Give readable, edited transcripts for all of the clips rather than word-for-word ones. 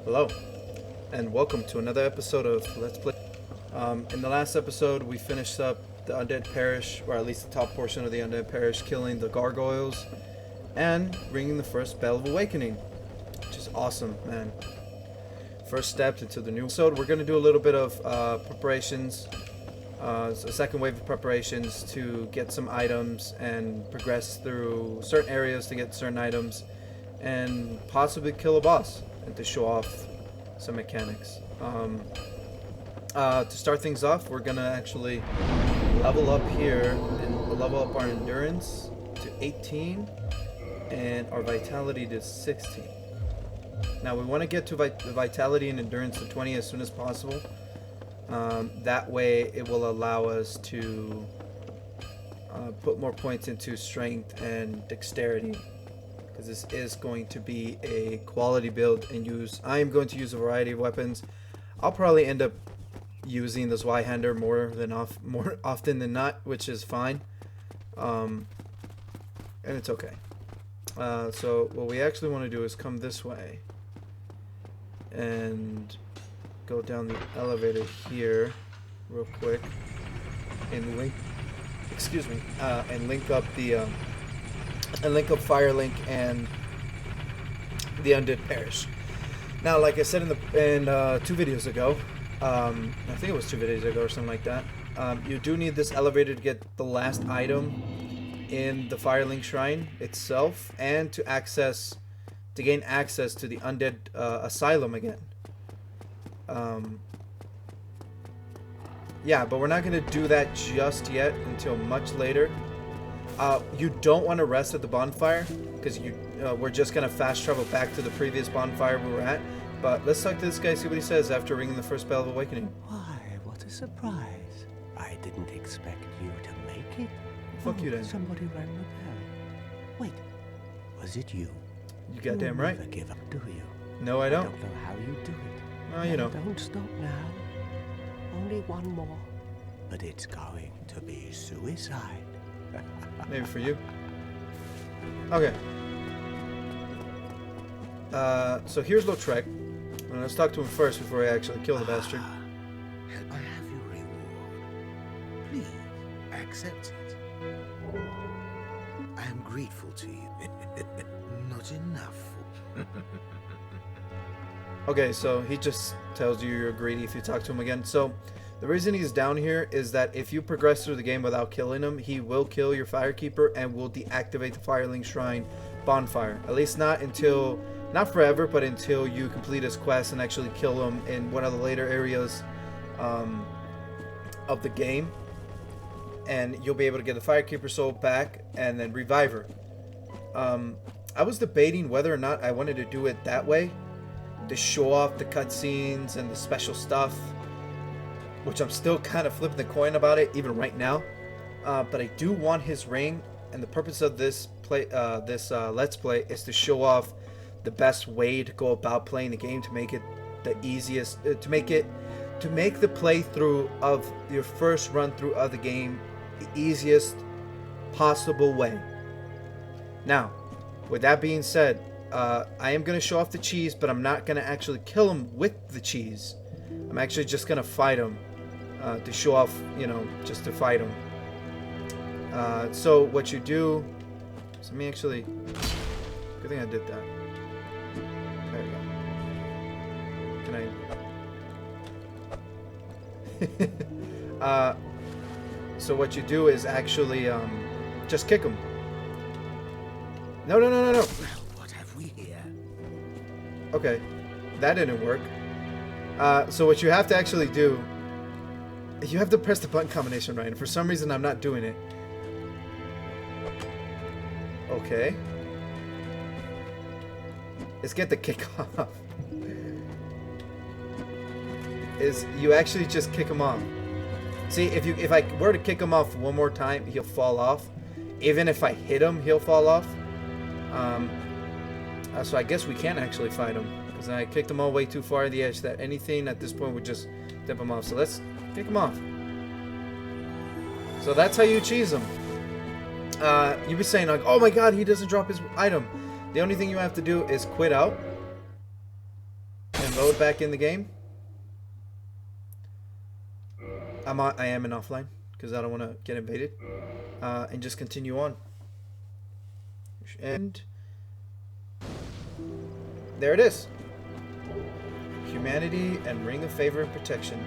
Hello, and welcome to another episode of Let's Play. In the last episode, we finished up the Undead Parish, or at least the top portion of the Undead Parish, killing the gargoyles and ringing the first bell of awakening, which is awesome, man. First step into the new episode. We're going to do a little bit of preparations, a second wave of preparations to get some items and progress through certain areas to get certain items and possibly kill a boss and to show off some mechanics. To start things off, we're gonna actually level up here and level up our endurance to 18 and our vitality to 16. Now we want to get to vitality and endurance to 20 as soon as possible. That way it will allow us to put more points into strength and dexterity, because this is going to be a quality build and I am going to use a variety of weapons. I'll probably end up using the Zweihander more often than not, which is fine, and it's okay. So what we actually want to do is come this way and go down the elevator here real quick and link up the link up Firelink and the Undead Parish. Now, like I said in 2 videos ago, I think it was 2 videos ago or something like that, you do need this elevator to get the last item in the Firelink Shrine itself, and to gain access to the Undead Asylum again. Yeah, but we're not going to do that just yet until much later. You don't want to rest at the bonfire, because we're just going to fast travel back to the previous bonfire we were at. But let's talk to this guy, see what he says after ringing the first bell of awakening. Why, what a surprise. I didn't expect you to make it. Fuck you then. Somebody rang the bell. Wait, was it you? You goddamn right. You never give up, do you? No, I don't. I don't know how you do it. Well, you know. Don't stop now. Only one more. But it's going to be suicide. Maybe for you. Okay. So here's Lautrec. Let's talk to him first before I actually kill the bastard. I have your reward. Please, accept it. I am grateful to you. Not enough. Okay, so he just tells you you're greedy if you talk to him again. So the reason he's down here is that if you progress through the game without killing him, he will kill your Firekeeper and will deactivate the Firelink Shrine bonfire. At least not forever, but until you complete his quest and actually kill him in one of the later areas of the game. And you'll be able to get the Firekeeper soul back and then revive her. I was debating whether or not I wanted to do it that way, to show off the cutscenes and the special stuff, which I'm still kind of flipping the coin about it even right now. But I do want his ring, and the purpose of this Let's Play is to show off the best way to go about playing the game, to make it the easiest, to make the playthrough of your first run through of the game the easiest possible way. Now, with that being said, I am going to show off the cheese, but I'm not going to actually kill him with the cheese. I'm actually just going to fight him to show off, just to fight him. So what you do, so let me actually, good thing I did that. There we go. Can I? So what you do is actually just kick him. No. Well, what have we here? Okay, that didn't work. So what you have to actually do, you have to press the button combination right, and for some reason I'm not doing it. Okay. Let's get the kick off. Is you actually just kick him off. See, if I were to kick him off one more time, he'll fall off. Even if I hit him, he'll fall off. So I guess we can't actually fight him, because I kicked him all way too far to the edge that anything at this point would just tip him off. So let's kick him off. So that's how you cheese him. You'd be saying like, oh my god, he doesn't drop his item. The only thing you have to do is quit out and and load back in the game. I am in offline because I don't want to get invaded. And just continue on. And there it is. Humanity and Ring of Favor and Protection,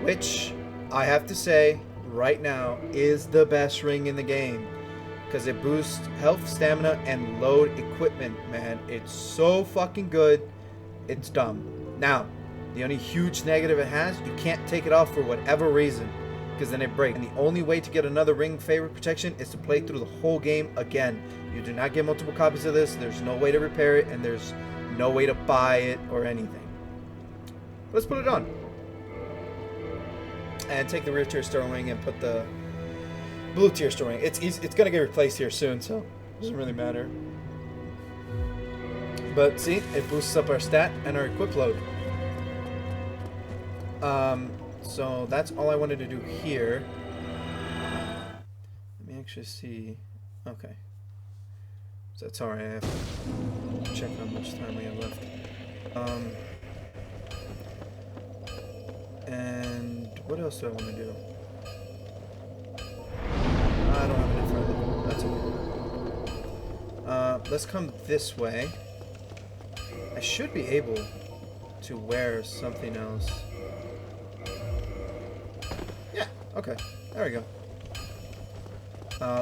which I have to say right now is the best ring in the game because it boosts health, stamina, and load equipment. Man, it's so fucking good. It's dumb. Now, the only huge negative it has, you can't take it off for whatever reason because then it breaks. And the only way to get another Ring of Favor Protection is to play through the whole game again. You do not get multiple copies of this. There's no way to repair it, and there's no way to buy it or anything. Let's put it on. And take the rear tier Sterling Ring and put the blue tier Sterling Ring. It's going to get replaced here soon, so it doesn't really matter. But see, it boosts up our stat and our equip load. So that's all I wanted to do here. Let me actually see. Okay. So that's alright. I have to check how much time we have left. And what else do I want to do? I don't have enough for that. That's okay. Let's come this way. I should be able to wear something else. Yeah, okay. There we go.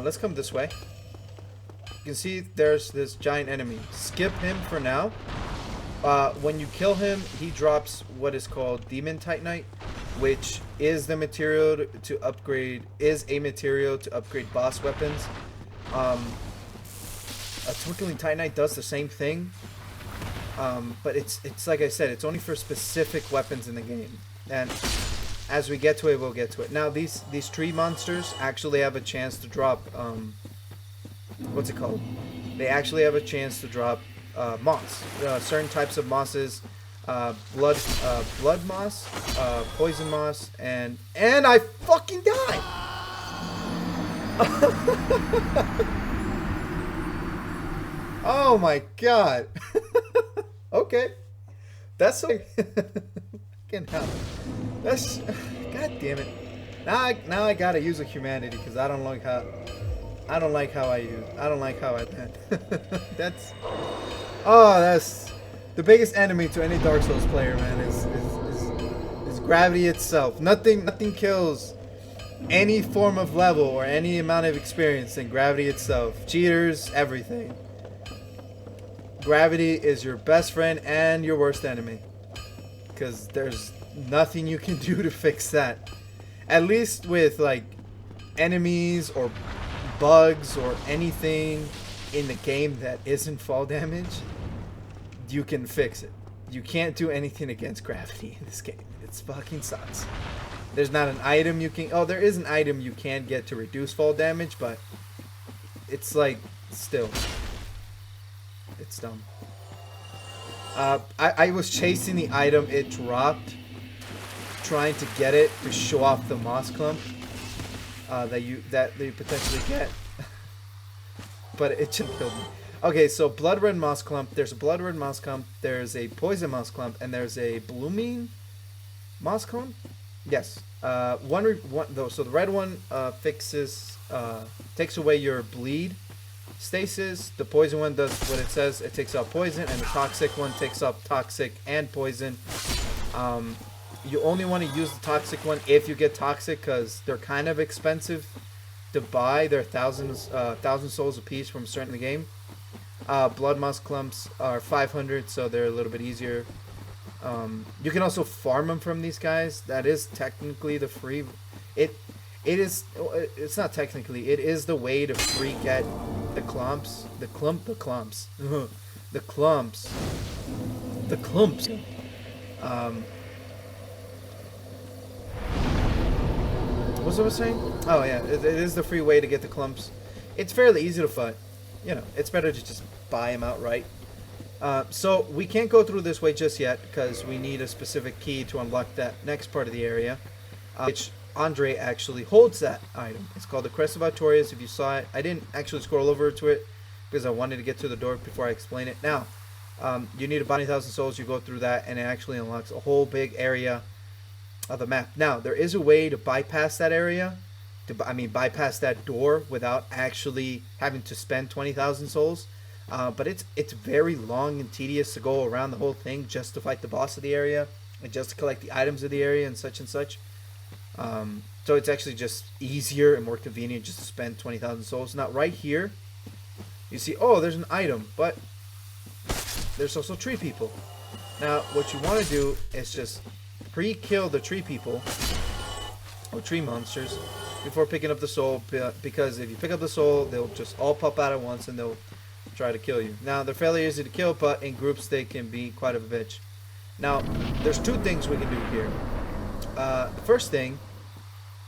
Let's come this way. You can see there's this giant enemy. Skip him for now. When you kill him, he drops what is called Demon Titanite, which is the material to upgrade. Boss weapons. A Twinkling Titanite does the same thing, but it's like I said, it's only for specific weapons in the game. And as we get to it, we'll get to it. Now these tree monsters actually have a chance to drop. What's it called? They actually have a chance to drop moss. Certain types of mosses, blood moss, poison moss, and I fucking died. Oh my god. Okay, that's so. Fucking hell. That's. God damn it. Now I gotta use a humanity because I don't like how I. That's. Oh, that's the biggest enemy to any Dark Souls player, man. Is gravity itself. Nothing kills any form of level or any amount of experience than gravity itself. Cheaters, everything. Gravity is your best friend and your worst enemy, because there's nothing you can do to fix that. At least with like enemies or bugs or anything in the game that isn't fall damage, you can fix it. You can't do anything against gravity in this game. It's fucking sucks. There's not an item you can. Oh, there is an item you can get to reduce fall damage, but it's like still. It's dumb. I was chasing the item it dropped, trying to get it to show off the moss clump that you potentially get, but it just killed me. Okay, so blood red moss clump. There's a blood red moss clump. There's a poison moss clump, and there's a blooming moss clump. Yes. So the red one takes away your bleed stasis. The poison one does what it says. It takes out poison, and the toxic one takes out toxic and poison. You only want to use the toxic one if you get toxic, because they're kind of expensive to buy. They're 1,000 souls a piece from starting the game. Blood moss clumps are 500, so they're a little bit easier. You can also farm them from these guys. That is technically the free. It's not technically. It is the way to free get the clumps. The clumps. What was I saying? Oh yeah, it is the free way to get the clumps. It's fairly easy to fight. You know, it's better to just buy them outright. So we can't go through this way just yet because we need a specific key to unlock that next part of the area, which Andre actually holds that item. It's called the Crest of Artorias. If you saw it, I didn't actually scroll over to it because I wanted to get to the door before I explain it. Now, You need about 20,000 souls. You go through that, and it actually unlocks a whole big area of the map. Now, there is a way to bypass that area, bypass that door without actually having to spend 20,000 souls. But it's very long and tedious to go around the whole thing just to fight the boss of the area and just to collect the items of the area and such and such. So it's actually just easier and more convenient just to spend 20,000 souls. Now, right here, you see, oh, there's an item, but there's also tree people. Now, what you want to do is just pre-kill the tree people or tree monsters before picking up the soul, because if you pick up the soul, they'll just all pop out at once and they'll try to kill you. Now, they're fairly easy to kill, but in groups they can be quite a bitch. Now, there's two things we can do here. The first thing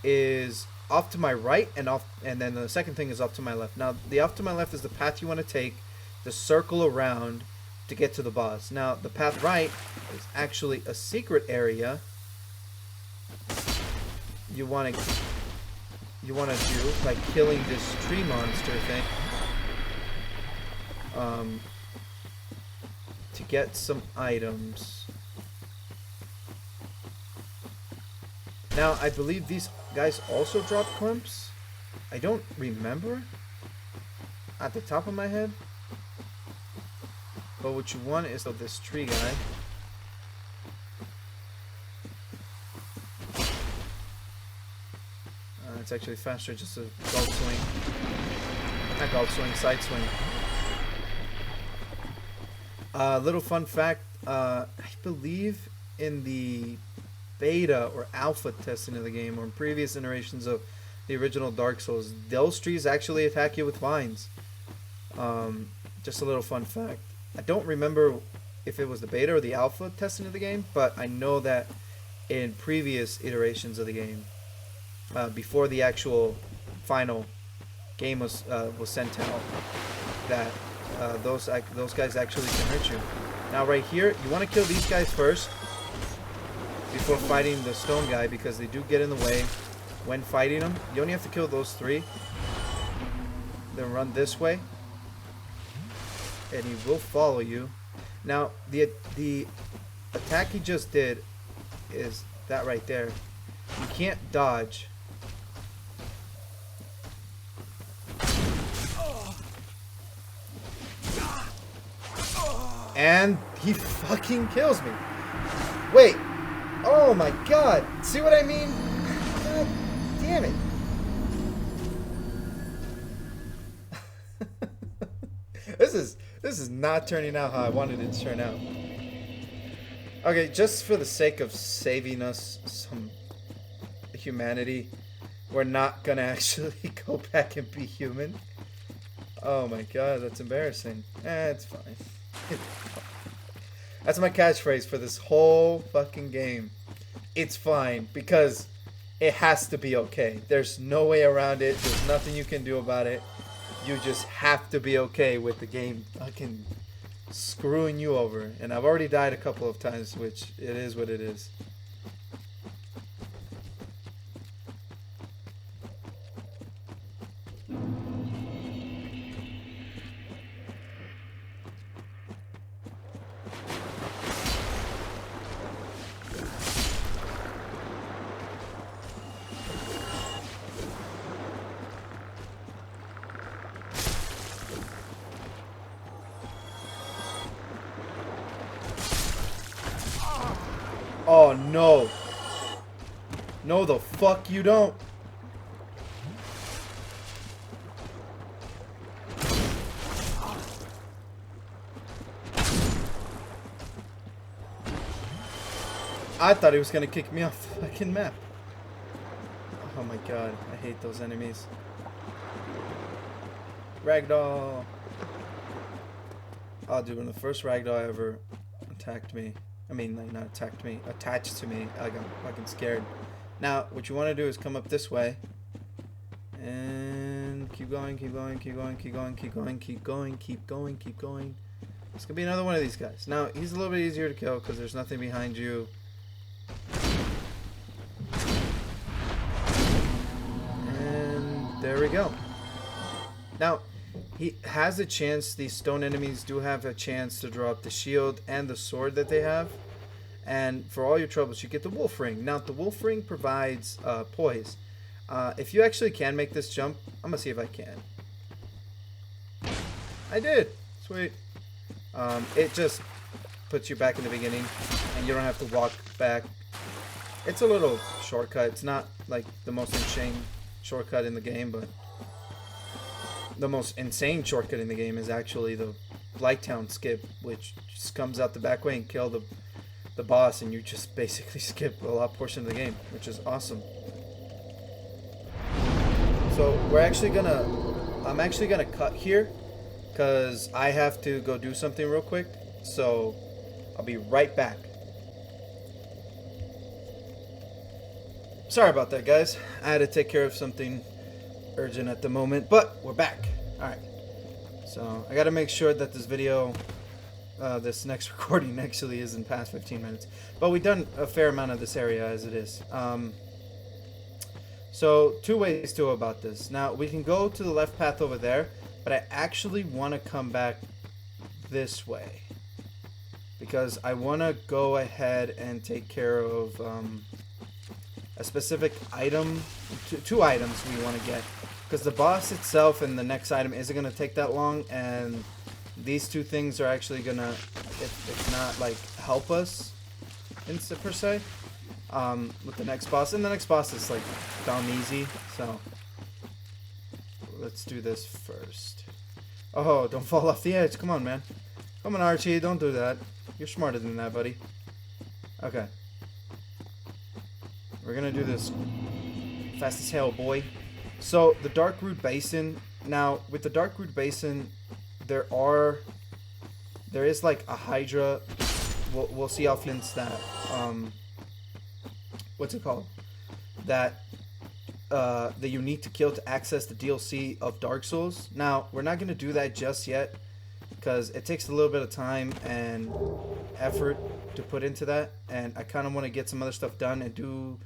is off to my right, and then the second thing is off to my left. Now, the off to my left is the path you want to take to circle around to get to the boss. Now, the path right is actually a secret area you want to do by killing this tree monster thing to get some items. Now, I believe these guys also drop clumps. I don't remember at the top of my head. But what you want is this tree guy. It's actually faster just to gold swing. Not gold swing, side swing. Little fun fact, I believe in the beta or alpha testing of the game, or in previous iterations of the original Dark Souls, those trees actually attack you with vines. Just a little fun fact. I don't remember if it was the beta or the alpha testing of the game, but I know that in previous iterations of the game, before the actual final game was sent out, that those guys actually can hurt you. Now, right here, you want to kill these guys first before fighting the stone guy, because they do get in the way when fighting them. You only have to kill those three. Then run this way, and he will follow you. Now, the attack he just did is that right there. You can't dodge. And he fucking kills me. Wait. Oh my god. See what I mean? God damn it. This is not turning out how I wanted it to turn out. Okay, just for the sake of saving us some humanity, we're not gonna actually go back and be human. Oh my god, that's embarrassing. It's fine. That's my catchphrase for this whole fucking game. It's fine, because it has to be okay. There's no way around it. There's nothing you can do about it. You just have to be okay with the game fucking screwing you over. And I've already died a couple of times, which it is what it is. Oh no. No, the fuck you don't. I thought he was gonna kick me off the fucking map. Oh my god, I hate those enemies. Ragdoll. Oh dude, when the first ragdoll ever attacked me, I mean, like, not attacked me, attached to me, I got fucking scared. Now, what you want to do is come up this way. And keep going, keep going, keep going, keep going, keep going, keep going, keep going, keep going. It's going to be another one of these guys. Now, he's a little bit easier to kill because there's nothing behind you. And there we go. Now, he has a chance, these stone enemies do have a chance to draw up the shield and the sword that they have. And for all your troubles, you get the wolf ring. Now, the wolf ring provides poise. If you actually can make this jump, I'm going to see if I can. I did. Sweet. It just puts you back in the beginning, and you don't have to walk back. It's a little shortcut. It's not like the most insane shortcut in the game, but the most insane shortcut in the game is actually the Blighttown skip, which just comes out the back way and kill the boss, and you just basically skip a lot portion of the game, which is awesome. So I'm actually gonna cut here because I have to go do something real quick. So I'll be right back. Sorry about that, guys. I had to take care of something urgent at the moment, but we're back. Alright. So I gotta make sure that this video, this next recording actually isn't past 15 minutes. But we've done a fair amount of this area as it is. So two ways to go about this. Now we can go to the left path over there, but I actually want to come back this way because I want to go ahead and take care of a specific item, two items we want to get, because the boss itself and the next item isn't going to take that long, and these two things are actually going to, if not like help us per se, with the next boss. And the next boss is like dumb easy, so let's do this first. Oh, don't fall off the edge. Come on, man. Come on, Archie, don't do that. You're smarter than that, buddy. Okay. We're gonna do this fast as hell, boy. So, the Darkroot Basin. Now, with the Darkroot Basin, there is like a Hydra. We'll see how Flint's that. What's it called? That you need to kill to access the DLC of Dark Souls. Now, we're not going to do that just yet because it takes a little bit of time and effort to put into that, and I kind of want to get some other stuff done and do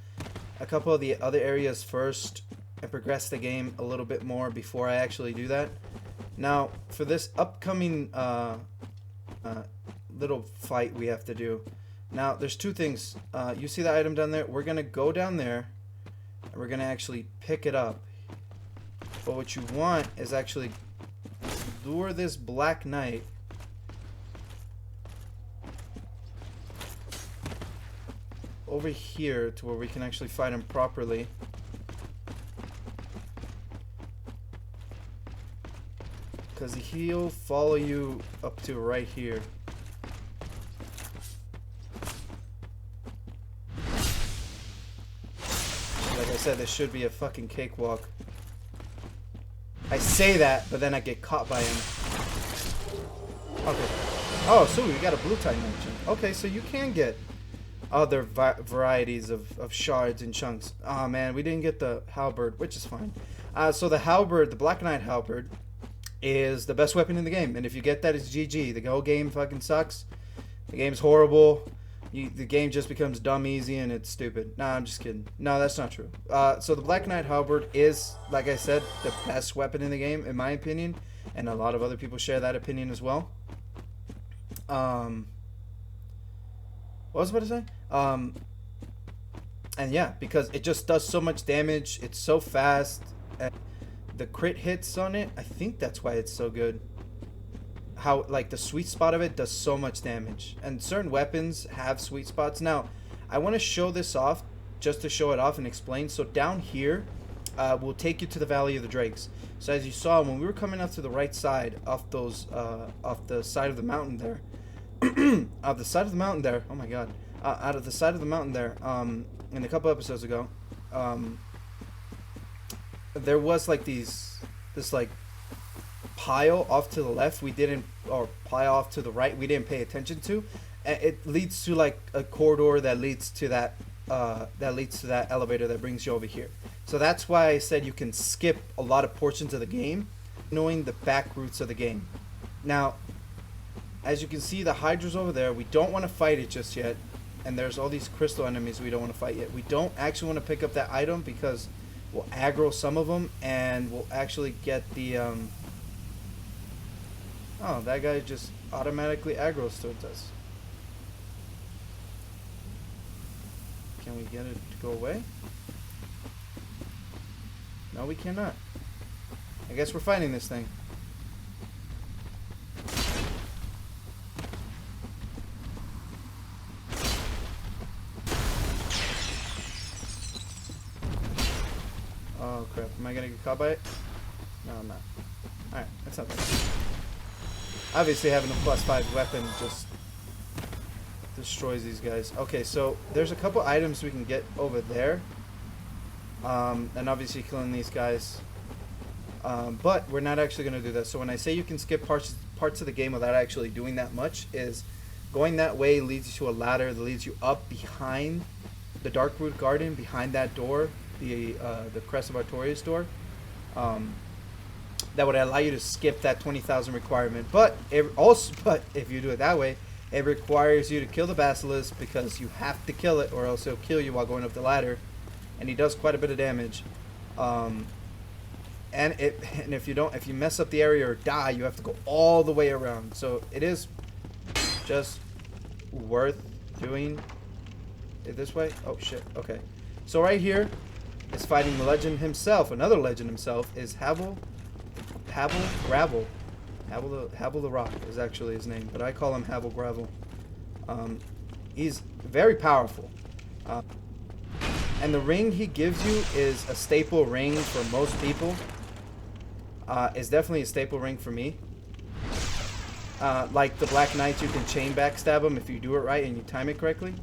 a couple of the other areas first and progress the game a little bit more before I actually do that. Now, for this upcoming little fight we have to do, now there's two things. You see the item down there? We're going to go down there and we're going to actually pick it up. But what you want is actually lure this Black Knight over here to where we can actually fight him properly. Because he'll follow you up to right here. Like I said, this should be a fucking cakewalk. I say that, but then I get caught by him. Okay. Oh, so we got a blue tie merchant. Okay, so you can get other varieties of shards and chunks. Oh man, we didn't get the halberd, which is fine. So the halberd, the Black Knight halberd, is the best weapon in the game, and if you get that, it's GG. The whole game fucking sucks. The game's horrible. The game just becomes dumb easy and it's stupid. Nah, I'm just kidding. No, that's not true. So the Black Knight halberd is, like I said, the best weapon in the game, in my opinion, and a lot of other people share that opinion as well. What was I about to say? And yeah, because it just does so much damage. It's so fast. And the crit hits on it, I think that's why it's so good. How, like, the sweet spot of it does so much damage. And certain weapons have sweet spots. Now, I want to show this off, just to show it off and explain. So down here, we'll take you to the Valley of the Drakes. So as you saw, when we were coming up to the right side off the side of the mountain there, of the side of the mountain there, oh my god, out of the side of the mountain there, in a couple episodes ago, there was like this like pile off to the left or pile off to the right we didn't pay attention to, and it leads to like a corridor that leads to that elevator that brings you over here. So that's why I said you can skip a lot of portions of the game knowing the back routes of the game. Now, as you can see, the Hydra's over there. We don't want to fight it just yet, and there's all these crystal enemies we don't want to fight yet. We don't actually want to pick up that item because we'll aggro some of them, and we'll actually get the Oh, that guy just automatically aggroes towards us. Can we get it to go away? No, we cannot. I guess we're fighting this thing. Oh crap, am I gonna get caught by it? No, I'm not. Alright, that's not bad. Obviously having a +5 weapon just destroys these guys. Okay, so there's a couple items we can get over there. And obviously killing these guys. But we're not actually going to do that. So when I say you can skip parts of the game without actually doing that much, is going that way leads you to a ladder that leads you up behind the Darkroot Garden, behind that door, the Crest of Artorias door. That would allow you to skip that 20,000 requirement. But if you do it that way, it requires you to kill the Basilisk, because you have to kill it or else he'll kill you while going up the ladder. And he does quite a bit of damage. And if you mess up the area or die, you have to go all the way around. So it is just worth doing it this way. Oh shit. Okay. So right here is fighting the legend himself. Another legend himself is Havel Gravel. Havel the Rock is actually his name, but I call him Havel Gravel. He's very powerful. And the ring he gives you is a staple ring for most people. It's definitely a staple ring for me. Like the Black Knights, you can chain backstab him if you do it right and you time it correctly.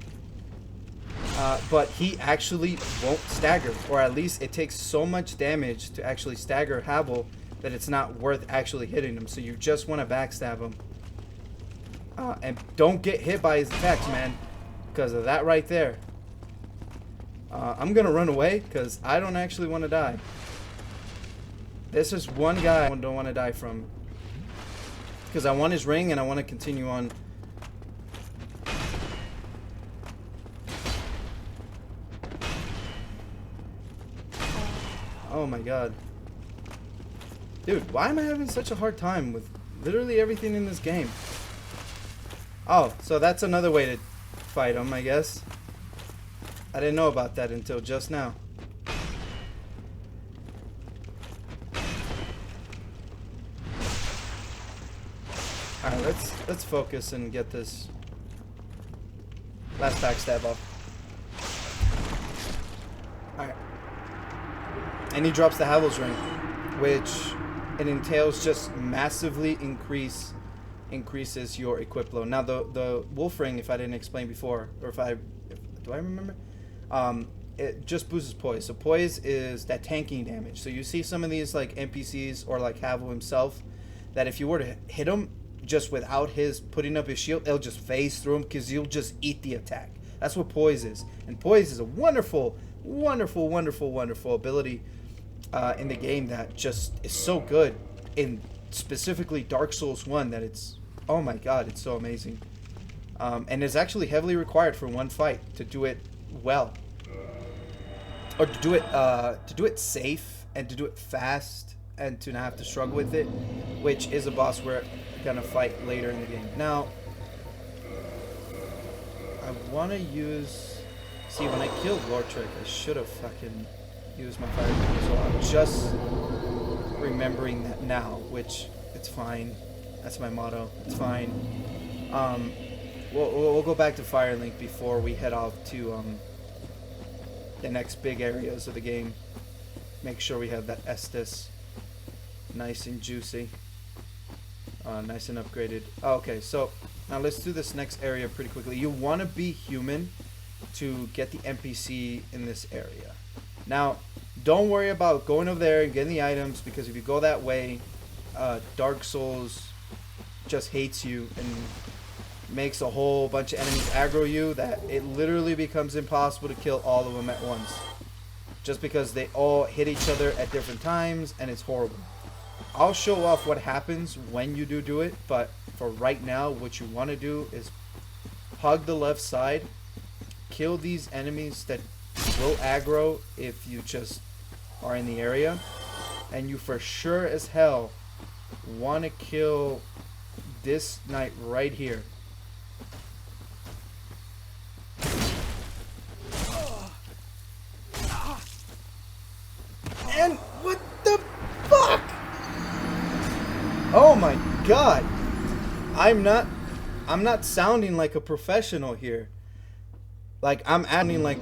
But he actually won't stagger, or at least it takes so much damage to actually stagger Havel that it's not worth actually hitting him. So you just want to backstab him. And don't get hit by his attacks, man, because of that right there. I'm going to run away because I don't actually want to die. This is one guy I don't want to die from, because I want his ring and I want to continue on. Oh my god. Dude, why am I having such a hard time with literally everything in this game? Oh, so that's another way to fight him, I guess. I didn't know about that until just now. Alright, let's focus and get this last backstab off. Alright. And he drops the Havel's ring, which it entails just massively increases your equip load. Now the wolf ring, if I didn't explain before, or do I remember? It just boosts poise. So poise is that tanking damage. So you see some of these like NPCs or like Havel himself, that if you were to hit him just without his putting up his shield, it'll just phase through him because you'll just eat the attack. That's what poise is. And poise is a wonderful, wonderful, wonderful, wonderful ability in the game that just is so good in specifically Dark Souls 1 that it's, oh my god, it's so amazing. And it's actually heavily required for one fight to do it well, or to do it safe and to do it fast and to not have to struggle with it, which is a boss we're gonna fight later in the game. Now I want to use, see, when I killed Lortrick, I should have fucking used my fire ring, so I'm just remembering that now, which it's fine. That's my motto. It's fine. We'll go back to Firelink before we head off to the next big areas of the game. Make sure we have that Estus nice and juicy, nice and upgraded. Okay, so now let's do this next area pretty quickly. You want to be human to get the NPC in this area. Now, don't worry about going over there and getting the items, because if you go that way, Dark Souls just hates you and makes a whole bunch of enemies aggro you that it literally becomes impossible to kill all of them at once, just because they all hit each other at different times, and it's horrible. I'll show off what happens when you do it, but for right now, what you want to do is hug the left side, kill these enemies that will aggro if you just are in the area, and you for sure as hell want to kill this knight right here. And what the fuck? Oh my god. I'm not sounding like a professional here. Like, I'm adding like...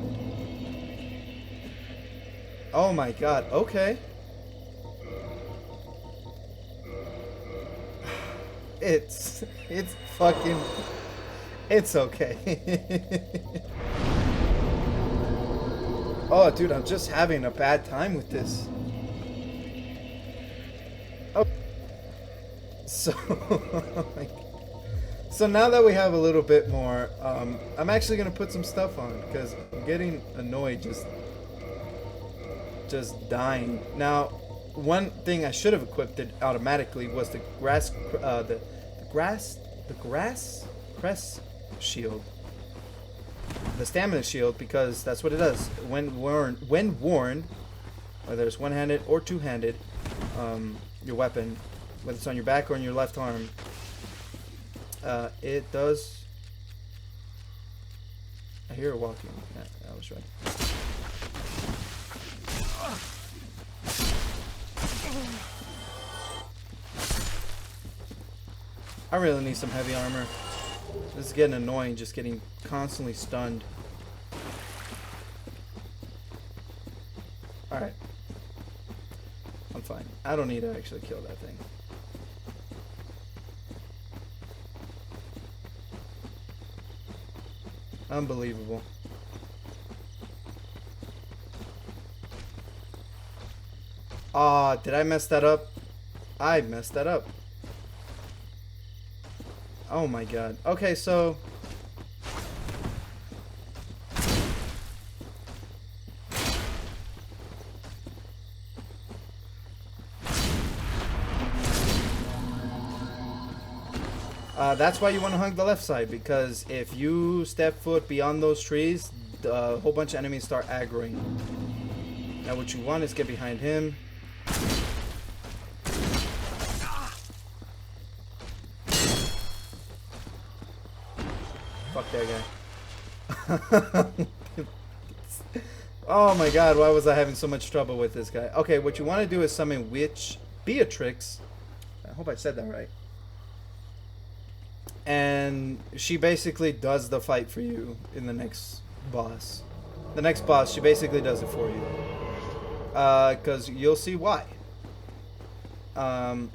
Oh my god, okay. It's fucking... It's okay. Oh, dude, I'm just having a bad time with this. Oh. So... So now that we have a little bit more, I'm actually going to put some stuff on, because I'm getting annoyed just dying. Now, one thing I should have equipped it automatically was the grass crest shield. The stamina shield, because that's what it does. When worn, whether it's one-handed or two-handed, your weapon, whether it's on your back or on your left arm, it does... I hear her walking. Yeah, I was right. I really need some heavy armor. This is getting annoying, just getting constantly stunned. Alright. I'm fine. I don't need to actually kill that thing. Unbelievable. Aw, did I mess that up? I messed that up. Oh my god. Okay, so... that's why you want to hug the left side, because if you step foot beyond those trees, a whole bunch of enemies start aggroing. Now what you want is get behind him. Fuck that guy. Oh my god, why was I having so much trouble with this guy? Okay, what you want to do is summon Witch Beatrix. I hope I said that right. And she basically does the fight for you in the next boss. The next boss, she basically does it for you. Because you'll see why.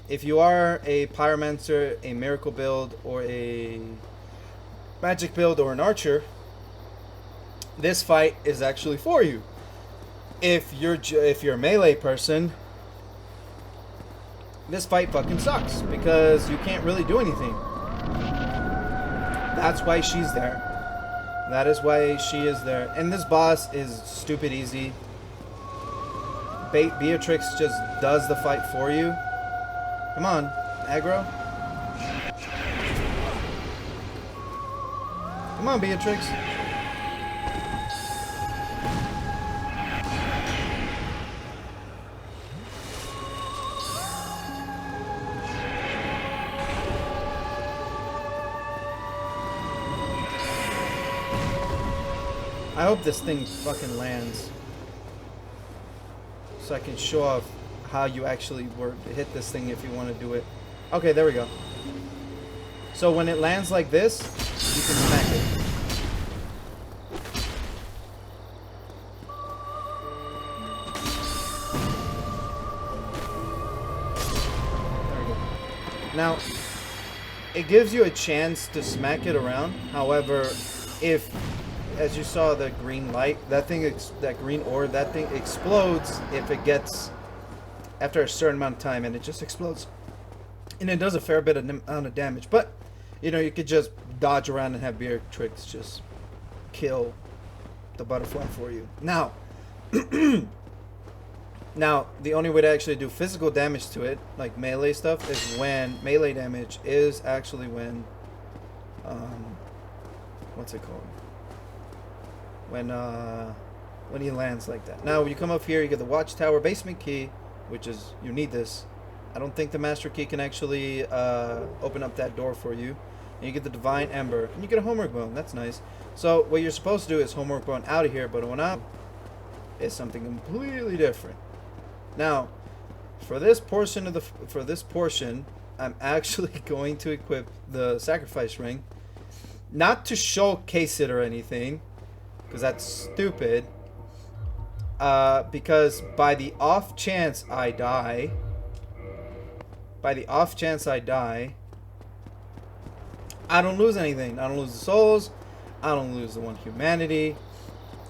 If you are a pyromancer, a miracle build, or a magic build, or an archer, this fight is actually for you. If you're a melee person, this fight fucking sucks because you can't really do anything. That's why she's there. That is why she is there. And this boss is stupid easy. Beatrix just does the fight for you. Come on, aggro. Come on, Beatrix. I hope this thing fucking lands, so I can show off how you actually hit this thing if you want to do it. Okay, there we go. So when it lands like this, you can smack it. There we go. Now, it gives you a chance to smack it around. However, if... as you saw, the green light, that green orb, that thing explodes if it gets after a certain amount of time, and it just explodes, and it does a fair bit of amount of damage. But you know, you could just dodge around and have Beatrix just kill the butterfly for you. Now, now the only way to actually do physical damage to it, like melee stuff, is when melee damage is actually when what's it called? When he lands like that. Now, when you come up here, you get the Watchtower Basement Key, which is, you need this. I don't think the Master Key can actually open up that door for you. And you get the Divine Ember. And you get a Homework Bone. That's nice. So what you're supposed to do is Homework Bone out of here. But when I is something completely different. Now, for this portion, I'm actually going to equip the Sacrifice Ring. Not to showcase it or anything, because that's stupid. Because by the off chance I die, I don't lose anything. I don't lose the souls. I don't lose the one humanity.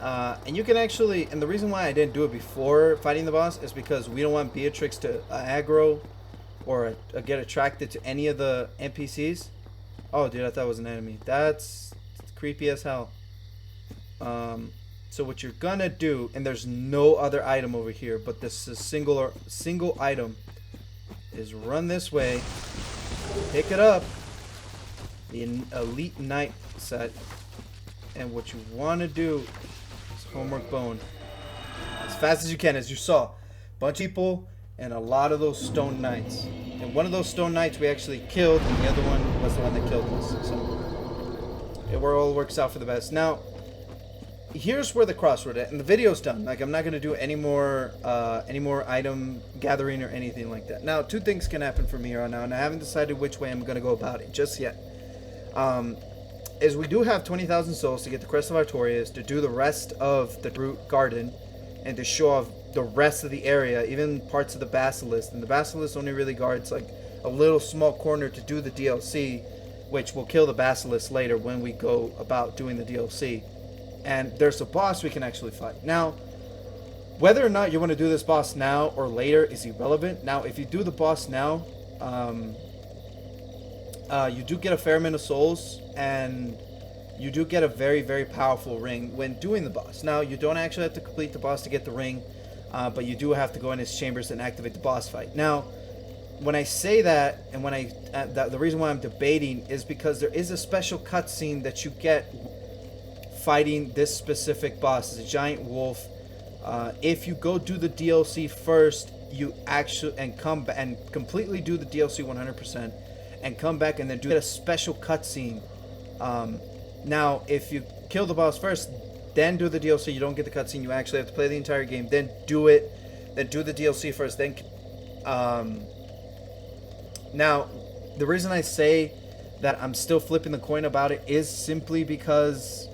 And you can actually, and the reason why I didn't do it before fighting the boss is because we don't want Beatrix to aggro or get attracted to any of the NPCs. Oh, dude, I thought it was an enemy. That's creepy as hell. So what you're gonna do, and there's no other item over here, but this is single item, is run this way, pick it up, the Elite Knight set, and what you want to do is Homework Bone as fast as you can. As you saw, bunch of people and a lot of those Stone Knights, and one of those Stone Knights we actually killed, and the other one was the one that killed us. So it all works out for the best. Now, here's where the crossroad is, and the video's done. Like, I'm not gonna do any more item gathering or anything like that. Now, two things can happen from here on out, and I haven't decided which way I'm gonna go about it just yet. Is we do have 20,000 souls to get the Crest of Artorias, to do the rest of the Darkroot Garden, and to show off the rest of the area, even parts of the Basilisk. And the Basilisk only really guards like a little small corner to do the DLC, which will kill the Basilisk later when we go about doing the DLC. And there's a boss we can actually fight. Now, whether or not you want to do this boss now or later is irrelevant. Now, if you do the boss now, you do get a fair amount of souls, and you do get a very, very powerful ring when doing the boss. Now, you don't actually have to complete the boss to get the ring, but you do have to go in his chambers and activate the boss fight. Now, when I say that, and when the reason why I'm debating is because there is a special cutscene that you get fighting this specific boss. It's a giant wolf. If you go do the DLC first, you actually and completely do the DLC 100%, and come back and then do a special cutscene. Now, if you kill the boss first, then do the DLC, you don't get the cutscene. You actually have to play the entire game, then do it, then do the DLC first. Then, now, the reason I say that I'm still flipping the coin about it is simply because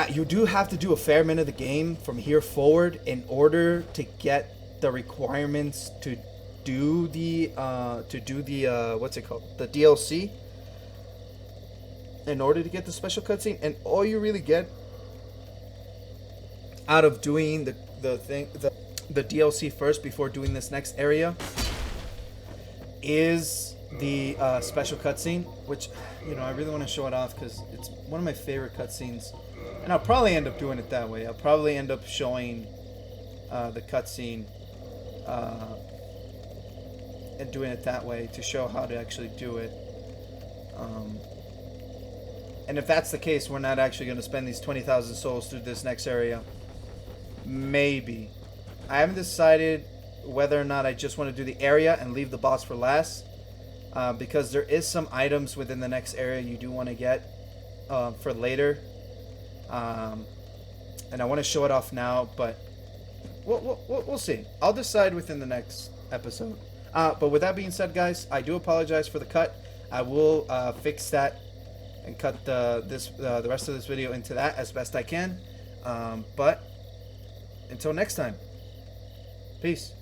you do have to do a fair amount of the game from here forward in order to get the requirements to do the what's it called, the DLC, in order to get the special cutscene. And all you really get out of doing the DLC first before doing this next area is the special cutscene, which, you know, I really want to show it off because it's one of my favorite cutscenes, and I'll probably end up doing it that way. I'll probably end up showing the cutscene and doing it that way to show how to actually do it. And if that's the case, we're not actually going to spend these 20,000 souls through this next area. Maybe. I haven't decided whether or not I just want to do the area and leave the boss for last. Because there is some items within the next area you do want to get for later. And I want to show it off now, but we'll see. I'll decide within the next episode. But with that being said, guys, I do apologize for the cut. I will fix that and cut the rest of this video into that as best I can. But until next time, peace.